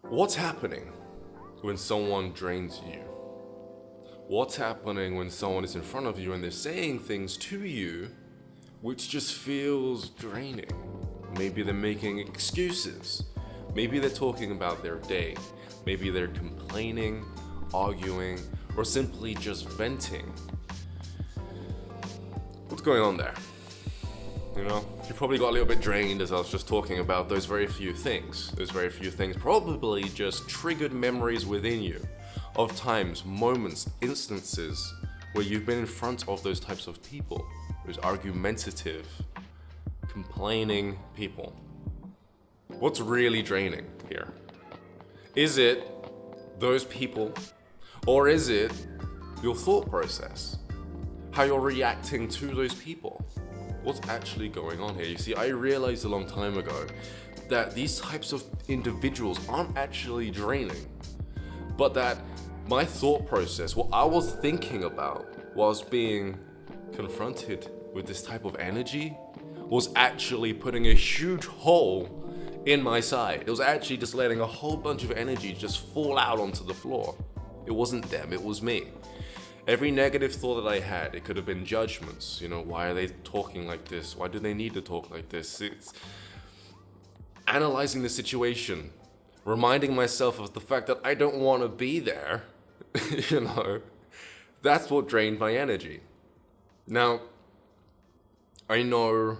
What's happening when someone drains you? What's happening when someone is in front of you and they're saying things to you which just feels draining? Maybe they're making excuses. Maybe they're talking about their day. Maybe they're complaining, arguing, or simply just venting. What's going on there? You probably got a little bit drained as I was just talking about those very few things. Those very few things probably just triggered memories within you of times, moments, instances where you've been in front of those types of people, those argumentative, complaining people. What's really draining here? Is it those people, or is it your thought process? How you're reacting to those people? What's actually going on here? You see, I realized a long time ago that these types of individuals aren't actually draining, but that my thought process, what I was thinking about whilst being confronted with this type of energy, was actually putting a huge hole in my side. It was actually just letting a whole bunch of energy just fall out onto the floor. It wasn't them, it was me. Every negative thought that I had, it could have been judgments. Why are they talking like this? Why do they need to talk like this? It's analyzing the situation, reminding myself of the fact that I don't want to be there. That's what drained my energy. Now, I know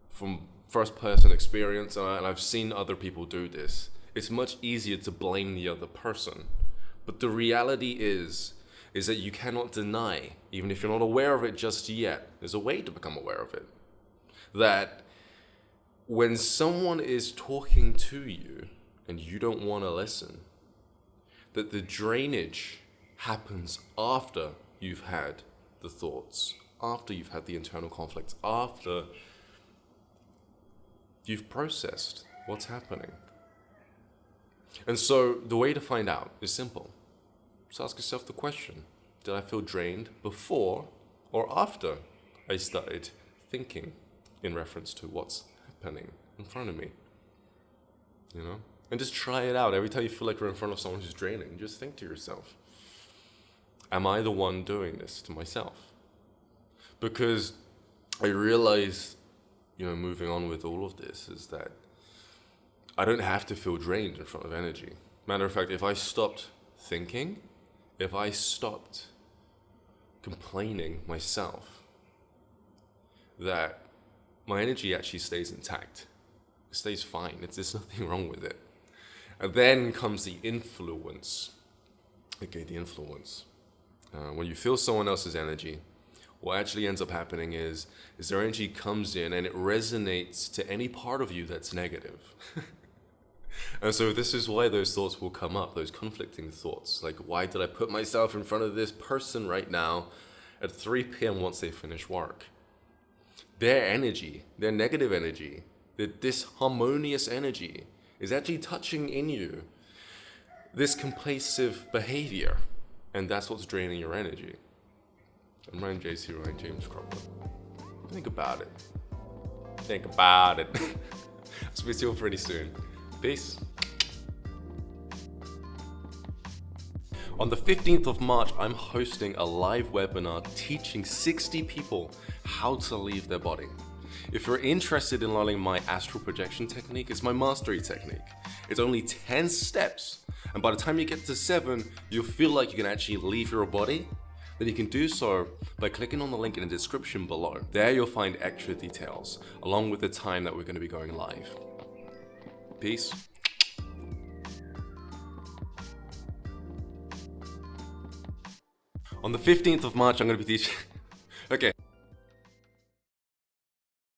from first-person experience, and I've seen other people do this, it's much easier to blame the other person. But the reality is that you cannot deny, even if you're not aware of it just yet, there's a way to become aware of it, that when someone is talking to you and you don't want to listen, that the drainage happens after you've had the thoughts, after you've had the internal conflicts, after you've processed what's happening. And so the way to find out is simple. Just ask yourself the question, did I feel drained before or after I started thinking in reference to what's happening in front of me? And just try it out. Every time you feel like you're in front of someone who's draining, just think to yourself, am I the one doing this to myself? Because I realized, moving on with all of this, is that I don't have to feel drained in front of energy. Matter of fact, if I stopped thinking, if I stopped complaining myself, that my energy actually stays intact. It stays fine. There's nothing wrong with it. And then comes the influence. Okay, the influence. When you feel someone else's energy, what actually ends up happening is their energy comes in and it resonates to any part of you that's negative. And so this is why those thoughts will come up, those conflicting thoughts. Like, why did I put myself in front of this person right now at 3 p.m. once they finish work? Their energy, their negative energy, their disharmonious energy is actually touching in you this complacent behavior. And that's what's draining your energy. I'm Ryan JC, Ryan James Cropper. Think about it. Think about it. I'll speak to you all pretty soon. Peace. On the 15th of March, I'm hosting a live webinar teaching 60 people how to leave their body. If you're interested in learning my astral projection technique, it's my mastery technique. It's only 10 steps, and by the time you get to 7, you'll feel like you can actually leave your body. Then you can do so by clicking on the link in the description below. There you'll find extra details, along with the time that we're going to be going live. Peace. On the 15th of March, I'm going to be teaching...